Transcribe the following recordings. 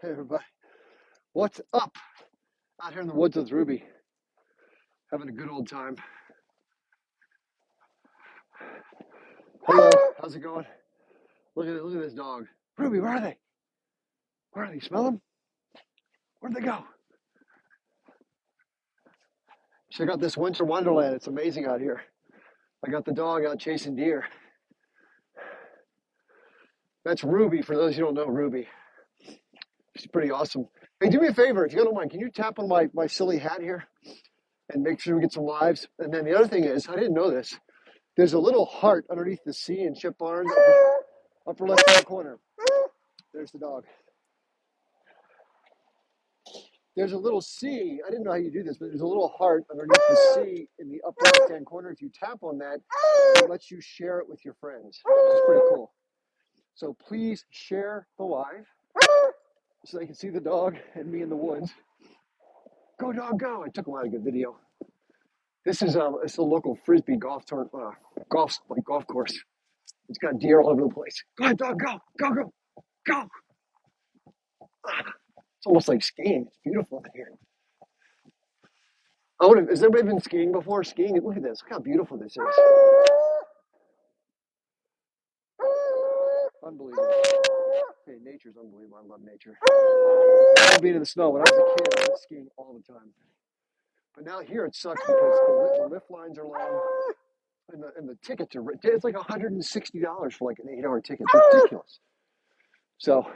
Hey everybody, what's up? Out here in the woods with Ruby, having a good old time. Hello, how's it going? Look at this dog. Ruby, where are they? Where are they? You smell them? Where'd they go? Check out this winter wonderland. It's amazing out here. I got the dog out chasing deer. That's Ruby. For those who don't know Ruby, she's pretty awesome. Hey, do me a favor, if you don't mind, can you tap on my silly hat here and make sure we get some lives? And then the other thing is, I didn't know this. There's a little heart underneath the C in Chip Barnes, upper left hand corner. There's the dog. There's a little C. I didn't know how you do this, but there's a little heart underneath the C in the upper left-hand corner. If you tap on that, it lets you share it with your friends, which is pretty cool. So please share the live so they can see the dog and me in the woods. Go, dog, go. I took a lot of good video. This is it's a local Frisbee golf course. It's got deer all over the place. Go ahead, dog, go, go, go, go. It's almost like skiing. It's beautiful in here. Has everybody been skiing before? Skiing, look at this. Look how beautiful this is. Unbelievable. Hey, nature's unbelievable. I love nature. I love being in the snow. When I was a kid, I was skiing all the time. But now here it sucks because the lift lines are long and the tickets are, it's like $160 for like an 8-hour ticket. It's ridiculous. So,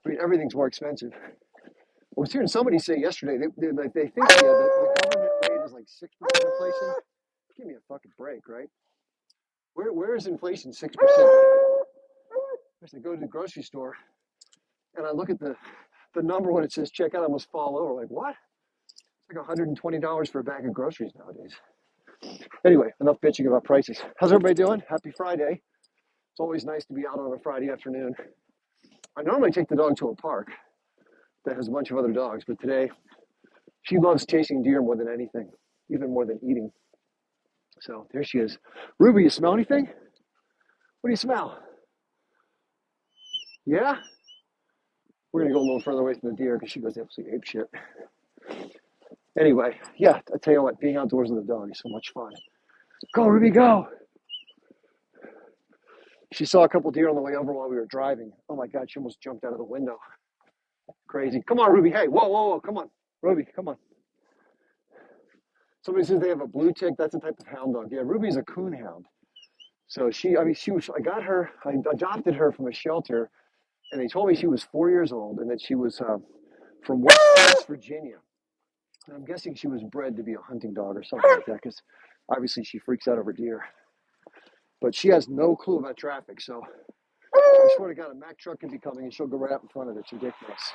I mean, everything's more expensive. I was hearing somebody say yesterday, they think the government rate is like 6% inflation. Give me a fucking break, right? Where is inflation 6%? I go to the grocery store and I look at the number when it says checkout, I almost fall over. Like, what? It's like $120 for a bag of groceries nowadays. Anyway, enough bitching about prices. How's everybody doing? Happy Friday. It's always nice to be out on a Friday afternoon. I normally take the dog to a park that has a bunch of other dogs, but today she loves chasing deer more than anything, even more than eating. So there she is. Ruby, you smell anything? What do you smell? Yeah? We're going to go a little further away from the deer because she goes absolutely ape shit. Anyway, yeah, I tell you what, being outdoors with the dog is so much fun. Go, Ruby, go. She saw a couple deer on the way over while we were driving. Oh my God, she almost jumped out of the window. Crazy. Come on, Ruby. Hey, whoa, come on. Ruby, come on. Somebody says they have a blue tick. That's a type of hound dog. Yeah, Ruby's a coon hound. So I adopted her from a shelter, and they told me she was 4 years old and that she was from West Virginia. And I'm guessing she was bred to be a hunting dog or something like that because obviously she freaks out over deer. But she has no clue about traffic, so I swear to God, a Mack truck could be coming and she'll go right up in front of it. It's ridiculous.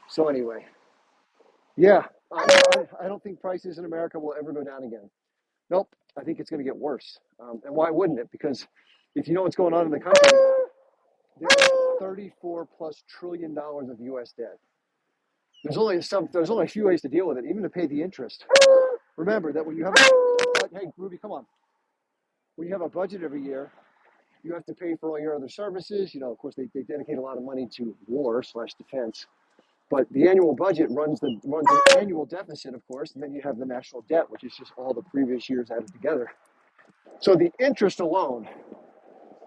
So anyway, yeah, I don't think prices in America will ever go down again. Nope, I think it's going to get worse. And why wouldn't it? Because if you know what's going on in the country, there's $34+ trillion of U.S. debt. There's only a few ways to deal with it, even to pay the interest. Remember that when you have hey, Ruby, come on. When you have a budget every year, you have to pay for all your other services. You know, of course, they dedicate a lot of money to war/defense. But the annual budget runs an annual deficit, of course, and then you have the national debt, which is just all the previous years added together. So the interest alone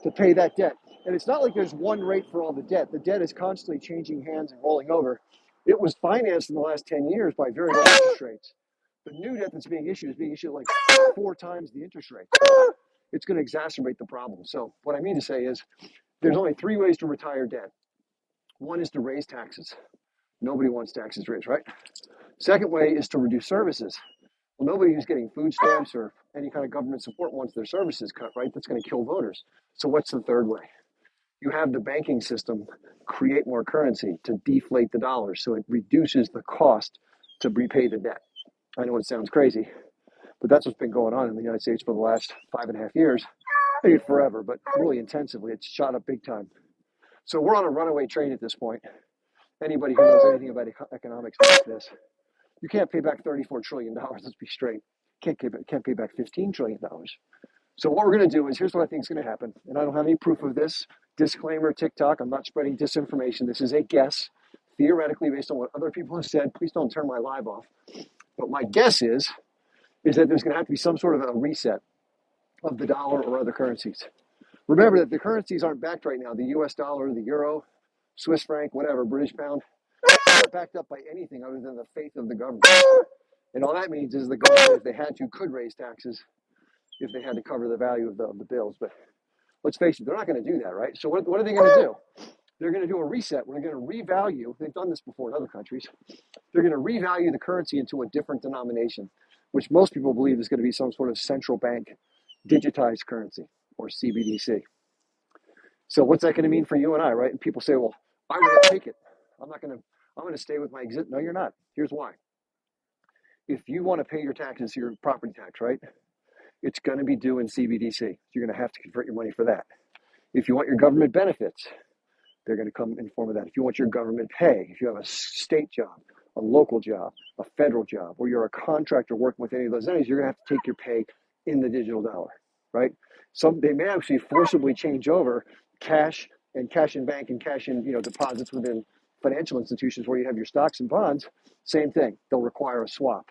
to pay that debt, and it's not like there's one rate for all the debt. The debt is constantly changing hands and rolling over. It was financed in the last 10 years by very low interest rates. The new debt that's being issued is being issued like 4 times the interest rate. It's going to exacerbate the problem. So what I mean to say is there's only 3 ways to retire debt. One is to raise taxes. Nobody wants taxes raised, right? Second way is to reduce services. Well, nobody who's getting food stamps or any kind of government support wants their services cut, right? That's going to kill voters. So what's the third way? You have the banking system create more currency to deflate the dollar so it reduces the cost to repay the debt. I know it sounds crazy, but that's what's been going on in the United States for the last 5.5 years. Maybe forever, but really intensively. It's shot up big time. So we're on a runaway train at this point. Anybody who knows anything about economics knows this. You can't pay back $34 trillion. Let's be straight. Can't pay back $15 trillion. So what we're going to do is, here's what I think is going to happen. And I don't have any proof of this. Disclaimer, TikTok, I'm not spreading disinformation. This is a guess. theoretically, based on what other people have said, please don't turn my live off. But my guess is that there's going to have to be some sort of a reset of the dollar or other currencies. Remember that the currencies aren't backed right now. The US dollar, the euro, Swiss franc, whatever, British pound, not backed up by anything other than the faith of the government. And all that means is the government, if they had to, could raise taxes if they had to cover the value of the bills. But let's face it, they're not going to do that, right? So what are they going to do? They're going to do a reset. We're going to revalue. They've done this before in other countries. They're going to revalue the currency into a different denomination, which most people believe is going to be some sort of central bank digitized currency or CBDC. So what's that going to mean for you and I, right? And people say, well, I won't take it. I'm going to stay with my exit. No, you're not. Here's why. If you want to pay your taxes, your property tax, right? It's going to be due in CBDC. You're going to have to convert your money for that. If you want your government benefits, they're going to come in the form of that. If you want your government pay, if you have a state job, a local job, a federal job, or you're a contractor working with any of those entities, you're going to have to take your pay in the digital dollar, right? They may actually forcibly change over cash and cash in bank and cash in deposits within financial institutions where you have your stocks and bonds. Same thing. They'll require a swap.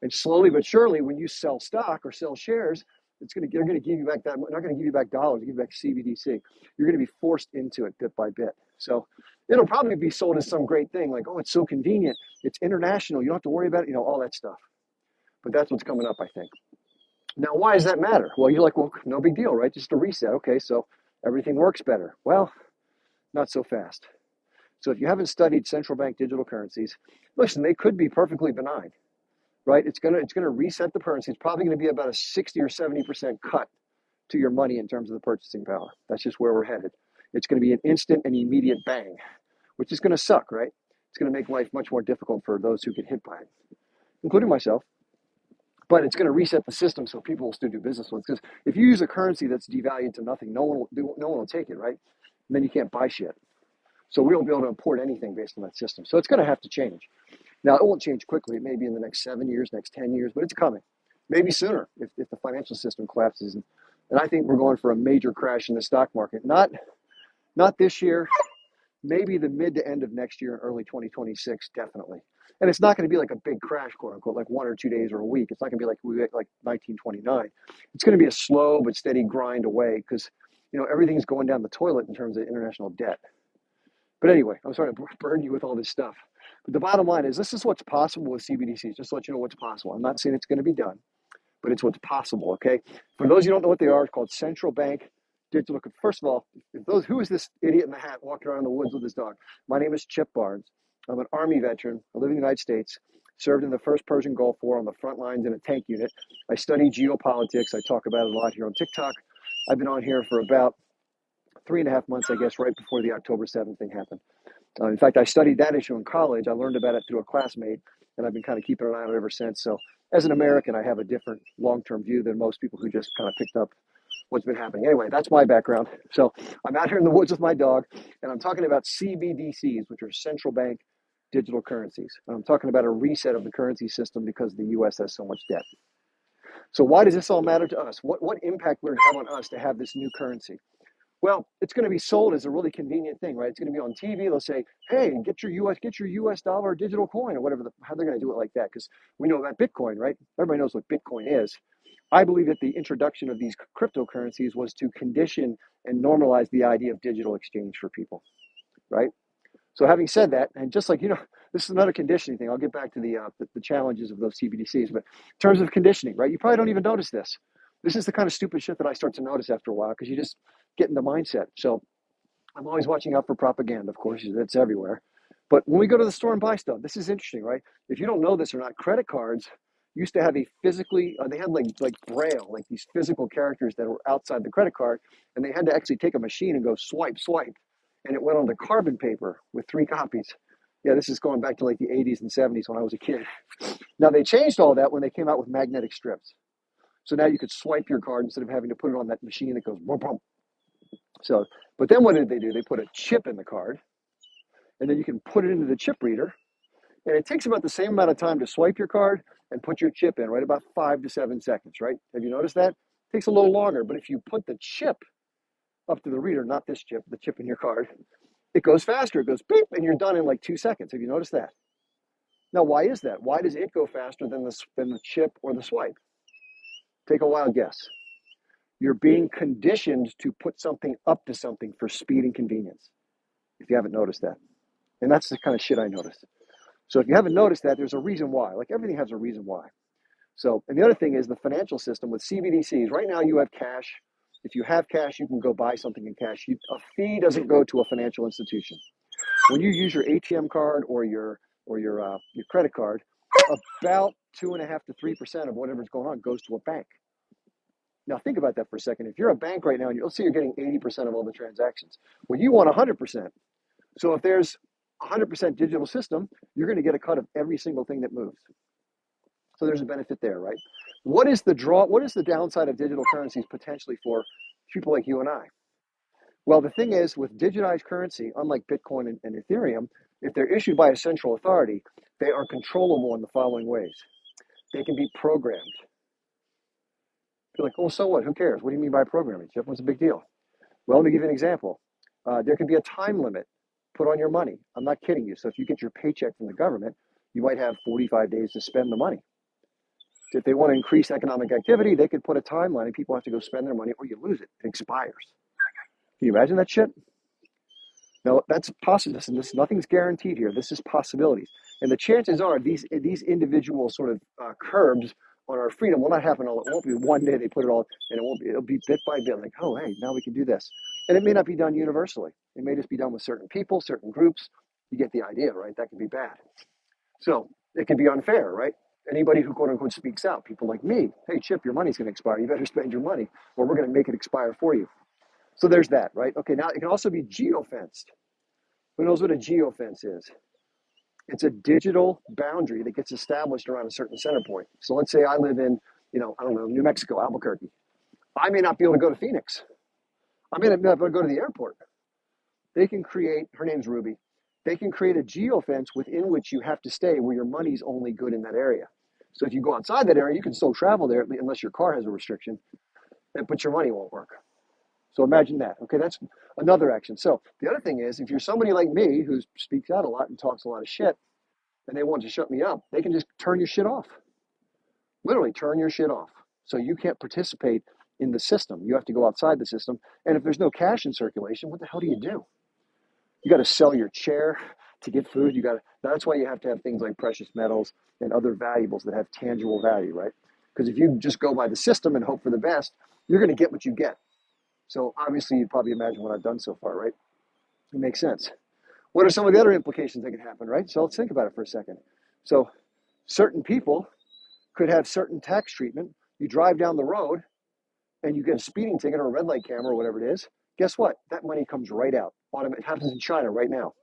And slowly but surely, when you sell stock or sell shares, they're going to give you back that. They're not going to give you back dollars. They give you back CBDC. You're going to be forced into it bit by bit. So it'll probably be sold as some great thing, like, oh, it's so convenient. It's international. You don't have to worry about it. All that stuff. But that's what's coming up, I think. Now, why does that matter? Well, you're like, well, no big deal, right? Just a reset. Okay, so everything works better. Well, not so fast. So if you haven't studied central bank digital currencies, listen, they could be perfectly benign. Right? It's gonna reset the currency. It's probably going to be about a 60 or 70% cut to your money in terms of the purchasing power. That's just where we're headed. It's going to be an instant and immediate bang, which is going to suck, right? It's going to make life much more difficult for those who get hit by it, including myself. But it's going to reset the system so people will still do business with it. Because if you use a currency that's devalued to nothing, no one will take it, right? And then you can't buy shit. So we won't be able to import anything based on that system. So it's going to have to change. Now, it won't change quickly. It may be in the next 7 years, next 10 years, but it's coming. Maybe sooner if the financial system collapses. And I think we're going for a major crash in the stock market. Not this year, maybe the mid to end of next year, early 2026, definitely. And it's not going to be like a big crash, quote unquote, like 1 or 2 days or a week. It's not going to be like 1929. It's going to be a slow but steady grind away because everything's going down the toilet in terms of international debt. But anyway, I'm sorry to burden you with all this stuff. But the bottom line is this is what's possible with CBDCs, just to let you know what's possible. I'm not saying it's going to be done, but it's what's possible, okay? For those who don't know what they are, it's called central bank digital. First of all, who is this idiot in the hat walking around in the woods with his dog? My name is Chip Barnes. I'm an Army veteran. I live in the United States, served in the first Persian Gulf War on the front lines in a tank unit. I study geopolitics. I talk about it a lot here on TikTok. I've been on here for about 3.5 months, I guess, right before the October 7th thing happened. In fact, I studied that issue in college. I learned about it through a classmate, and I've been kind of keeping an eye on it ever since. So as an American, I have a different long-term view than most people who just kind of picked up what's been happening. Anyway, that's my background. So I'm out here in the woods with my dog, and I'm talking about CBDCs, which are central bank digital currencies. And I'm talking about a reset of the currency system because the U.S. has so much debt. So why does this all matter to us? What impact would it have on us to have this new currency? Well, it's going to be sold as a really convenient thing, right? It's going to be on TV. They'll say, "Hey, get your US dollar digital coin," or whatever. How they're going to do it like that? Because we know about Bitcoin, right? Everybody knows what Bitcoin is. I believe that the introduction of these cryptocurrencies was to condition and normalize the idea of digital exchange for people, right? So having said that, and just like, this is another conditioning thing. I'll get back to the challenges of those CBDCs. But in terms of conditioning, right? You probably don't even notice this. This is the kind of stupid shit that I start to notice after a while because you just get in the mindset. So I'm always watching out for propaganda, of course. That's everywhere. But when we go to the store and buy stuff, this is interesting, right? If you don't know this or not, credit cards used to have a physically, they had like Braille, like these physical characters that were outside the credit card, and they had to actually take a machine and go swipe, swipe, and it went onto carbon paper with 3 copies. Yeah, this is going back to like the 80s and 70s when I was a kid. Now they changed all that when they came out with magnetic strips. So now you could swipe your card instead of having to put it on that machine that goes boom, boom. So, but then what did they do? They put a chip in the card, and then you can put it into the chip reader, and it takes about the same amount of time to swipe your card and put your chip in, right? About 5 to 7 seconds, right? Have you noticed that? It takes a little longer, but if you put the chip up to the reader, not this chip, the chip in your card, It goes faster. It goes beep, and you're done in like 2 seconds. Have you noticed that? Now, why is that? Why does it go faster than the chip or the swipe? Take a wild guess. You're being conditioned to put something up to something for speed and convenience, if you haven't noticed that. And that's the kind of shit I noticed. So if you haven't noticed that, there's a reason why. Like everything has a reason why. So, and the other thing is the financial system with CBDCs. Right now, you have cash. If you have cash, you can go buy something in cash. A fee doesn't go to a financial institution. When you use your ATM card or your credit card, about 2.5 to 3% of whatever's going on goes to a bank. Now think about that for a second. If you're a bank right now, and let's say you're getting 80% of all the transactions, well, you want 100%. So if there's 100% digital system, you're going to get a cut of every single thing that moves. So there's a benefit there, right? What is the downside of digital currencies potentially for people like you and I? Well, the thing is, with digitized currency, unlike Bitcoin and Ethereum, if they're issued by a central authority, they are controllable in the following ways. They can be programmed. You're like, oh, so what? Who cares? What do you mean by programming, Jeff? What's the big deal? Well, let me give you an example. There can be a time limit put on your money. I'm not kidding you. So if you get your paycheck from the government, you might have 45 days to spend the money. If they want to increase economic activity, they could put a timeline and people have to go spend their money or you lose it. It expires. Can you imagine that shit? Now, that's possible. Listen, nothing's guaranteed here. This is possibilities. And the chances are these individual sort of curbs on our freedom will not happen all. It won't be one day they put it all, and it'll be bit by bit. Like, oh, hey, now we can do this. And it may not be done universally. It may just be done with certain people, certain groups. You get the idea, right? That can be bad. So it can be unfair, right? Anybody who quote unquote speaks out, people like me, hey, Chip, your money's going to expire. You better spend your money or we're going to make it expire for you. So there's that, right? Okay, now it can also be geofenced. Who knows what a geofence is? It's a digital boundary that gets established around a certain center point. So let's say I live in, I don't know, New Mexico, Albuquerque. I may not be able to go to Phoenix. I may not be able to go to the airport. They can create, her name's Ruby, they can create a geofence within which you have to stay where your money's only good in that area. So if you go outside that area, you can still travel there unless your car has a restriction, but your money won't work. So imagine that. Okay, that's another action. So the other thing is, if you're somebody like me who speaks out a lot and talks a lot of shit, and they want to shut me up, they can just turn your shit off. Literally turn your shit off. So you can't participate in the system. You have to go outside the system. And if there's no cash in circulation, what the hell do you do? You got to sell your chair to get food. That's why you have to have things like precious metals and other valuables that have tangible value, right? Because if you just go by the system and hope for the best, you're going to get what you get. So obviously, you probably imagine what I've done so far, right? It makes sense. What are some of the other implications that could happen, right? So let's think about it for a second. So certain people could have certain tax treatment. You drive down the road and you get a speeding ticket or a red light camera or whatever it is. Guess what? That money comes right out. It happens in China right now.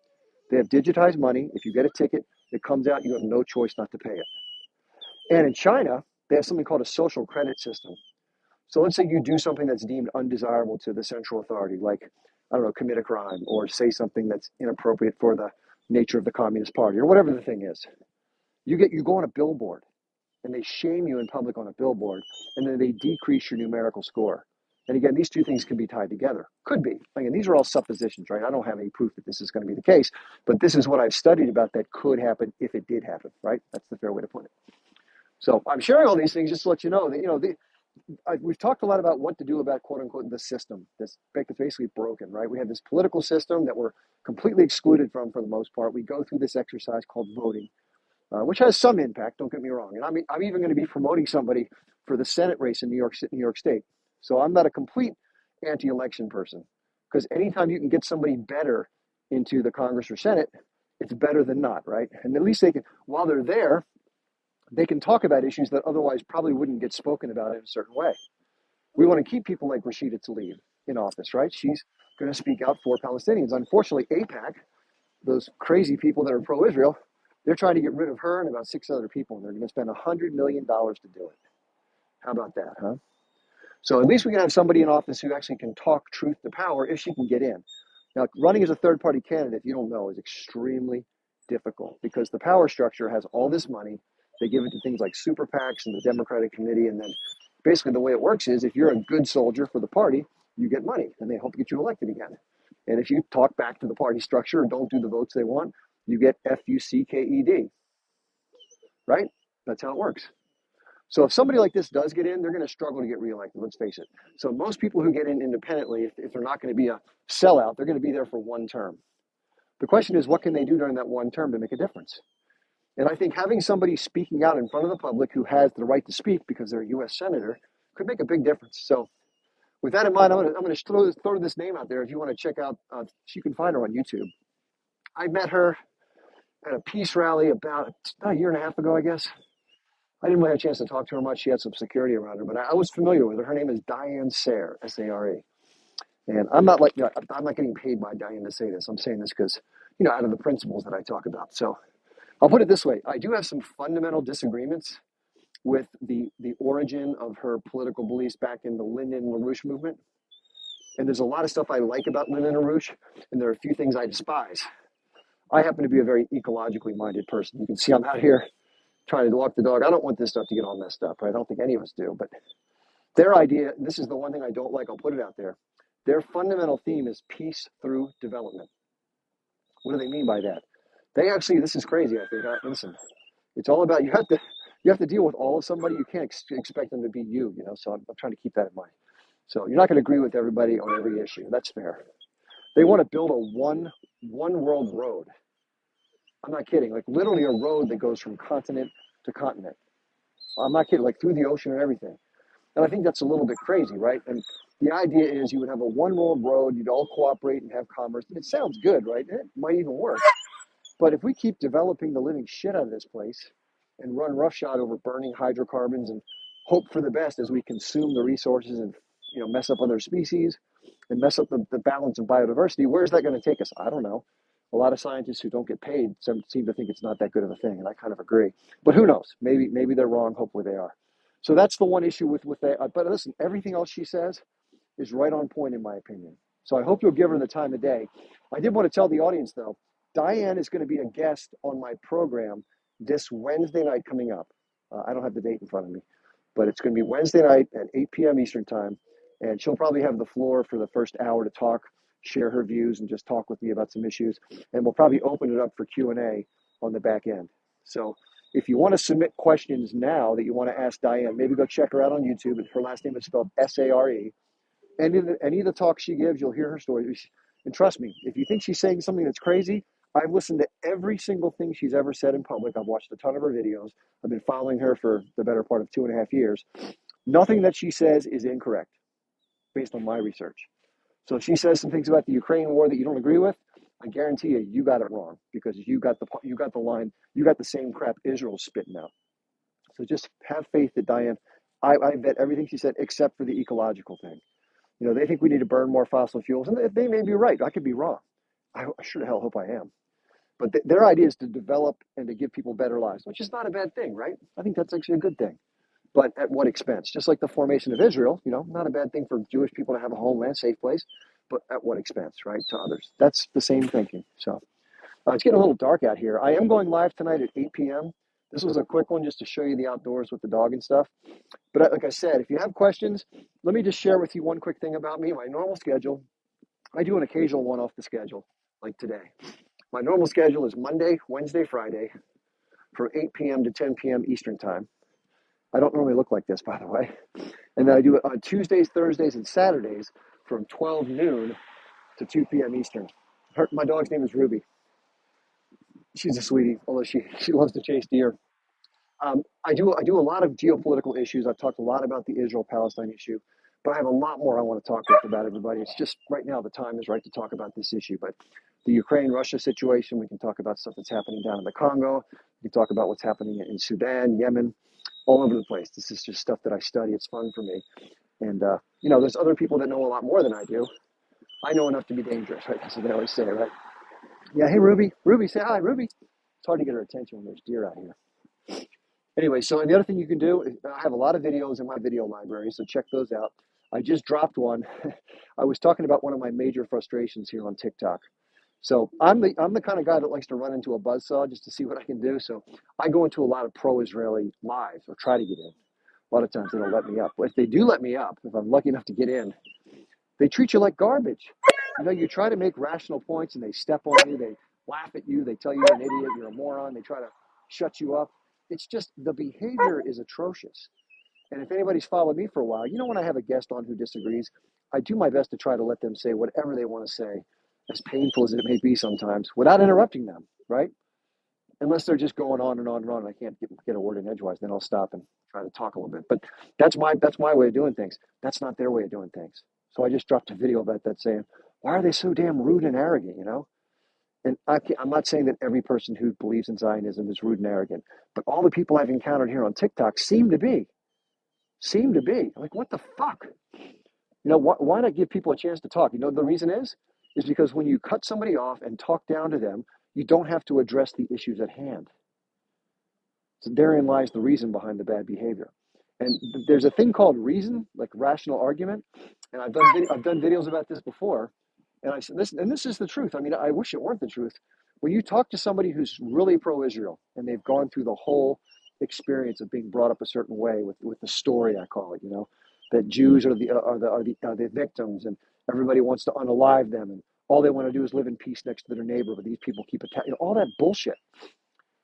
They have digitized money. If you get a ticket, it comes out. You have no choice not to pay it. And in China, they have something called a social credit system. So let's say you do something that's deemed undesirable to the central authority, like, I don't know, commit a crime or say something that's inappropriate for the nature of the Communist Party or whatever the thing is. You go on a billboard and they shame you in public on a billboard and then they decrease your numerical score. And again, these two things can be tied together. Could be. Again, these are all suppositions, right? I don't have any proof that this is going to be the case, but this is what I've studied about that could happen if it did happen, right? That's the fair way to put it. So I'm sharing all these things just to let you know that, we've talked a lot about what to do about quote unquote the system that's basically broken, right? We have this political system that we're completely excluded from for the most part. We go through this exercise called voting, which has some impact. Don't get me wrong. And I'm even going to be promoting somebody for the Senate race in New York State. So I'm not a complete anti-election person because anytime you can get somebody better into the Congress or Senate, it's better than not, right? And at least they can, while they're there, they can talk about issues that otherwise probably wouldn't get spoken about in a certain way. We want to keep people like Rashida Tlaib in office, right? She's going to speak out for Palestinians. Unfortunately, AIPAC, those crazy people that are pro-Israel, they're trying to get rid of her and about 6 other people, and they're going to spend $100 million to do it. How about that, huh? So at least we can have somebody in office who actually can talk truth to power if she can get in. Now, running as a third-party candidate, if you don't know, is extremely difficult because the power structure has all this money. They give it to things like super PACs and the Democratic Committee. And then basically the way it works is if you're a good soldier for the party, you get money and they help get you elected again. And if you talk back to the party structure and don't do the votes they want, you get FUCKED, right? That's how it works. So if somebody like this does get in, they're going to struggle to get reelected, let's face it. So most people who get in independently, if they're not going to be a sellout, they're going to be there for one term. The question is, what can they do during that one term to make a difference? And I think having somebody speaking out in front of the public who has the right to speak because they're a U.S. senator could make a big difference. So with that in mind, I'm going to throw this name out there. If you want to check out, you can find her on YouTube. I met her at a peace rally about a year and a half ago, I guess. I didn't really have a chance to talk to her much. She had some security around her, but I was familiar with her. Her name is Diane Sare, S-A-R-E. And I'm not I'm not getting paid by Diane to say this. I'm saying this because, out of the principles that I talk about. So I'll put it this way. I do have some fundamental disagreements with the origin of her political beliefs back in the Lyndon LaRouche movement. And there's a lot of stuff I like about Lyndon LaRouche, and there are a few things I despise. I happen to be a very ecologically minded person. You can see I'm out here trying to walk the dog. I don't want this stuff to get all messed up, right? I don't think any of us do. But their idea, this is the one thing I don't like, I'll put it out there. Their fundamental theme is peace through development. What do they mean by that? They actually, this is crazy, I think. Listen, it's all about, you have to deal with all of somebody. You can't expect them to be you, so I'm trying to keep that in mind. So you're not going to agree with everybody on every issue. That's fair. They want to build a one world road. I'm not kidding. Like literally a road that goes from continent to continent. I'm not kidding. Like through the ocean and everything. And I think that's a little bit crazy, right? And the idea is you would have a one world road. You'd all cooperate and have commerce. It sounds good, right? It might even work. But if we keep developing the living shit out of this place and run roughshod over burning hydrocarbons and hope for the best as we consume the resources and mess up other species and mess up the balance of biodiversity, where's that going to take us? I don't know. A lot of scientists who don't get paid seem to think it's not that good of a thing, and I kind of agree. But who knows? Maybe they're wrong. Hopefully they are. So that's the one issue with that. But listen, everything else she says is right on point in my opinion. So I hope you'll give her the time of day. I did want to tell the audience though, Diane is going to be a guest on my program this Wednesday night coming up. I don't have the date in front of me, but it's going to be Wednesday night at 8 p.m. Eastern time. And she'll probably have the floor for the first hour to talk, share her views, and just talk with me about some issues. And we'll probably open it up for Q&A on the back end. So if you want to submit questions now that you want to ask Diane, maybe go check her out on YouTube. Her last name is spelled S-A-R-E. Any of the talks she gives, you'll hear her story. And trust me, if you think she's saying something that's crazy, I've listened to every single thing she's ever said in public. I've watched a ton of her videos. I've been following her for the better part of 2.5 years. Nothing that she says is incorrect based on my research. So if she says some things about the Ukraine war that you don't agree with, I guarantee you got it wrong because you got the line, you got the same crap Israel's spitting out. So just have faith that Diane, I bet everything she said except for the ecological thing. They think we need to burn more fossil fuels, and they may be right. I could be wrong. I sure the hell hope I am. But their idea is to develop and to give people better lives, which is not a bad thing, right? I think that's actually a good thing. But at what expense? Just like the formation of Israel, not a bad thing for Jewish people to have a homeland, safe place, but at what expense, right, to others? That's the same thinking. So it's getting a little dark out here. I am going live tonight at 8 p.m. This was a quick one just to show you the outdoors with the dog and stuff. But like I said, if you have questions, let me just share with you one quick thing about me, my normal schedule. I do an occasional one off the schedule, like today. My normal schedule is Monday, Wednesday, Friday from 8 p.m. to 10 p.m. Eastern time. I don't normally look like this, by the way. And then I do it on Tuesdays, Thursdays, and Saturdays from 12 noon to 2 p.m. Eastern. My dog's name is Ruby. She's a sweetie, although she loves to chase deer. I do a lot of geopolitical issues. I've talked a lot about the Israel-Palestine issue, but I have a lot more I want to talk about everybody. It's just right now the time is right to talk about this issue. But the Ukraine-Russia situation, we can talk about stuff that's happening down in the Congo. We can talk about what's happening in Sudan, Yemen, all over the place. This is just stuff that I study. It's fun for me. And, there's other people that know a lot more than I do. I know enough to be dangerous, right? That's what they always say, right? Yeah, hey, Ruby. Ruby, say hi, Ruby. It's hard to get her attention when there's deer out here. Anyway, so and the other thing you can do, I have a lot of videos in my video library, so check those out. I just dropped one. I was talking about one of my major frustrations here on TikTok. So I'm the kind of guy that likes to run into a buzzsaw just to see what I can do. So I go into a lot of pro-Israeli lives or try to get in. A lot of times they don't let me up. But if they do let me up, if I'm lucky enough to get in, they treat you like garbage. you try to make rational points and they step on you, they laugh at you, they tell you you're an idiot, you're a moron, they try to shut you up. It's just the behavior is atrocious. And if anybody's followed me for a while, when I have a guest on who disagrees, I do my best to try to let them say whatever they want to say, as painful as it may be sometimes, without interrupting them, right? Unless they're just going on and on and on, and I can't get a word in edgewise, then I'll stop and try to talk a little bit. But that's my way of doing things. That's not their way of doing things. So I just dropped a video about that saying, why are they so damn rude and arrogant, And I'm not saying that every person who believes in Zionism is rude and arrogant, but all the people I've encountered here on TikTok seem to be. I'm like, what the fuck? Why not give people a chance to talk? The reason is because when you cut somebody off and talk down to them, you don't have to address the issues at hand. So therein lies the reason behind the bad behavior. And there's a thing called reason, like rational argument. And I've done videos about this before. And I said this is the truth. I mean, I wish it weren't the truth. When you talk to somebody who's really pro-Israel and they've gone through the whole experience of being brought up a certain way with the story, I call it, that Jews are the victims and everybody wants to unalive them and all they want to do is live in peace next to their neighbor, but these people keep attacking, all that bullshit.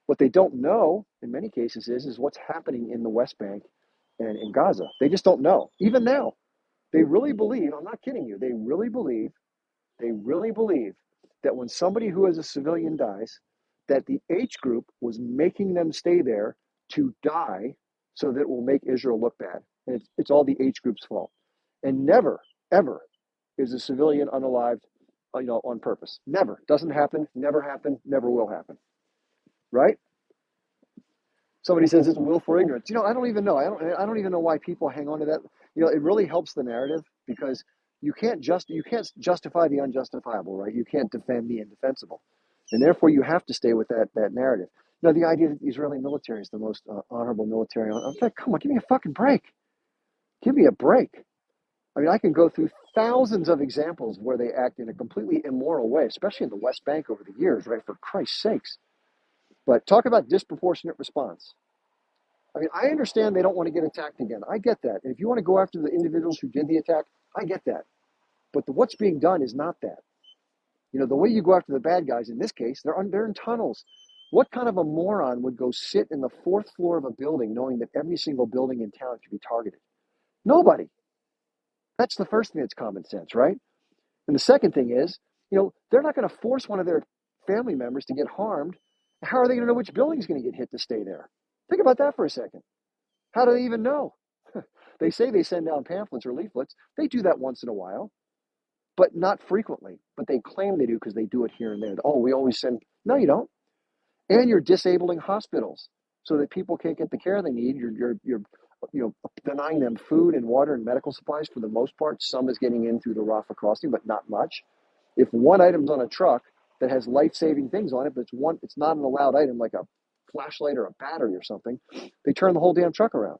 What they don't know in many cases is what's happening in the West Bank and in Gaza. They just don't know. Even now, they really believe, I'm not kidding you, they really believe that when somebody who is a civilian dies, that the H group was making them stay there to die so that it will make Israel look bad. And it's all the H group's fault. And never, ever is a civilian unalived, on purpose. Never. Doesn't happen, never happened, never will happen. Right? Somebody says it's willful ignorance. I don't even know. I don't even know why people hang on to that. It really helps the narrative because you can't justify the unjustifiable, right? You can't defend the indefensible, and therefore you have to stay with that narrative. The idea that the Israeli military is the most honorable military on. In fact, come on, give me a fucking break. Give me a break. I mean, I can go through thousands of examples where they act in a completely immoral way, especially in the West Bank over the years, right? For Christ's sakes. But talk about disproportionate response. I mean, I understand they don't want to get attacked again. I get that. And if you want to go after the individuals who did the attack, I get that. But what's being done is not that. The way you go after the bad guys in this case, they're in tunnels. What kind of a moron would go sit in the fourth floor of a building knowing that every single building in town could be targeted? Nobody. That's the first thing that's common sense, right? And the second thing is, they're not going to force one of their family members to get harmed. How are they going to know which building is going to get hit to stay there? Think about that for a second. How do they even know? They say they send down pamphlets or leaflets. They do that once in a while, but not frequently. But they claim they do because they do it here and there. Oh, we always send. No, you don't. And you're disabling hospitals so that people can't get the care they need. You're denying them food and water and medical supplies for the most part. Some is getting in through the Rafah crossing, but not much. If one item's on a truck that has life-saving things on it, but it's not an allowed item like a flashlight or a battery or something, they turn the whole damn truck around.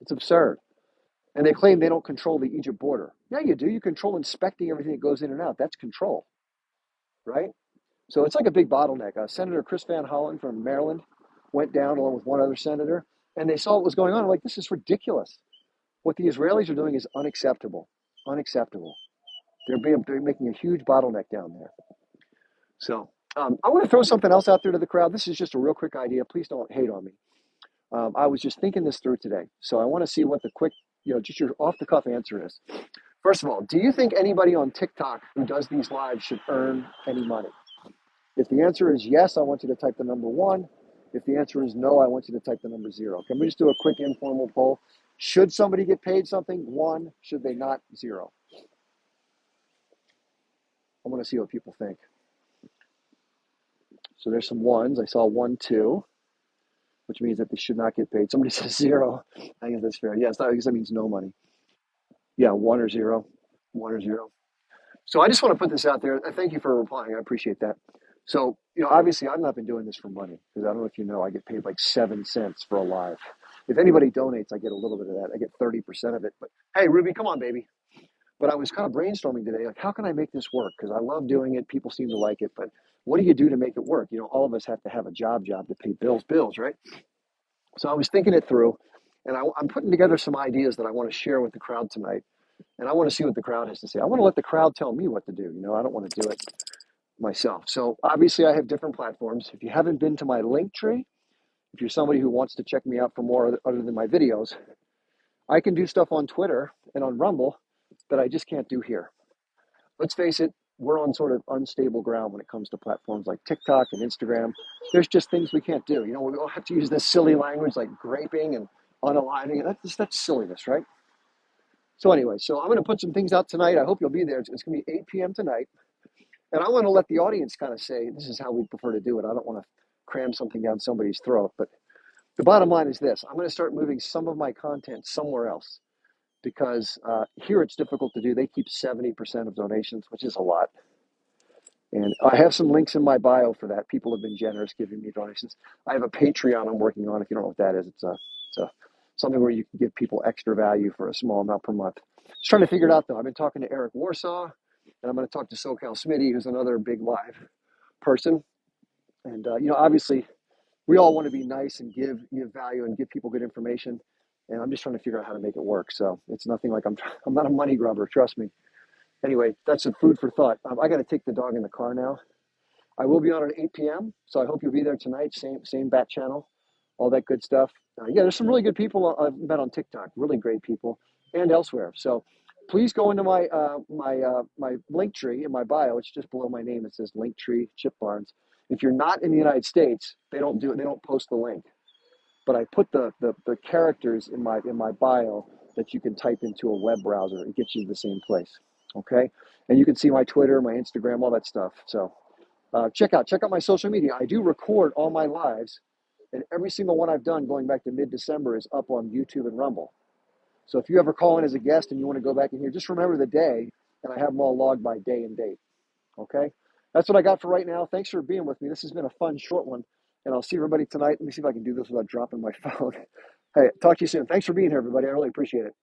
It's absurd. And they claim they don't control the Egypt border. Yeah, you do. You control inspecting everything that goes in and out. That's control, right? So it's like a big bottleneck. Senator Chris Van Hollen from Maryland went down along with one other senator, and they saw what was going on. I'm like, this is ridiculous. What the Israelis are doing is unacceptable. Unacceptable. They're making a huge bottleneck down there. So I want to throw something else out there to the crowd. This is just a real quick idea. Please don't hate on me. I was just thinking this through today. So I want to see what the quick, just your off-the-cuff answer is. First of all, do you think anybody on TikTok who does these lives should earn any money? If the answer is yes, I want you to type the number 1. If the answer is no, I want you to type the number 0. Can we just do a quick informal poll? Should somebody get paid something? 1. Should they not? 0. I want to see what people think. So there's some 1s. I saw 1, 2, which means that they should not get paid. Somebody says 0. I guess that's fair. Yes, I guess that means no money. Yeah, 1 or 0. 1 or 0. So I just want to put this out there. Thank you for replying. I appreciate that. So, obviously I've not been doing this for money because I don't know if you know, I get paid like 7 cents for a live. If anybody donates, I get a little bit of that. I get 30% of it. But hey, Ruby, come on, baby. But I was kind of brainstorming today, like, how can I make this work? Because I love doing it. People seem to like it. But what do you do to make it work? All of us have to have a job to pay bills, right? So I was thinking it through, and I'm putting together some ideas that I want to share with the crowd tonight. And I want to see what the crowd has to say. I want to let the crowd tell me what to do. I don't want to do it myself. So obviously I have different platforms. If you haven't been to my link tree, if you're somebody who wants to check me out for more other than my videos, I can do stuff on Twitter and on Rumble that I just can't do here. Let's face it, we're on sort of unstable ground when it comes to platforms like TikTok and Instagram. There's just things we can't do. We all have to use this silly language like graping and unaliving. That's silliness, right? So anyway, I'm going to put some things out tonight. I hope you'll be there. It's going to be 8 p.m. tonight. And I want to let the audience kind of say, this is how we prefer to do it. I don't want to cram something down somebody's throat. But the bottom line is this. I'm going to start moving some of my content somewhere else because here it's difficult to do. They keep 70% of donations, which is a lot. And I have some links in my bio for that. People have been generous giving me donations. I have a Patreon I'm working on. If you don't know what that is, it's something where you can give people extra value for a small amount per month. Just trying to figure it out, though. I've been talking to Eric Warsaw, and I'm going to talk to SoCal Smitty, who's another big live person. And, obviously, we all want to be nice and give value and give people good information. And I'm just trying to figure out how to make it work. So it's nothing like I'm not a money grubber, trust me. Anyway, that's some food for thought. I got to take the dog in the car now. I will be on at 8 p.m., so I hope you'll be there tonight. Same bat channel, all that good stuff. There's some really good people I've met on TikTok, really great people, and elsewhere. So please go into my my link tree in my bio. It's just below my name. It says Linktree Chip Barnes. If you're not in the United States, they don't post the link. But I put the characters in my bio that you can type into a web browser. It gets you to the same place. Okay, and you can see my Twitter, my Instagram, all that stuff. So check out my social media. I do record all my lives, and every single one I've done going back to mid-December is up on YouTube and Rumble. So if you ever call in as a guest and you want to go back in here, just remember the day, and I have them all logged by day and date. Okay, that's what I got for right now. Thanks for being with me. This has been a fun, short one, and I'll see everybody tonight. Let me see if I can do this without dropping my phone. Hey, talk to you soon. Thanks for being here, everybody. I really appreciate it.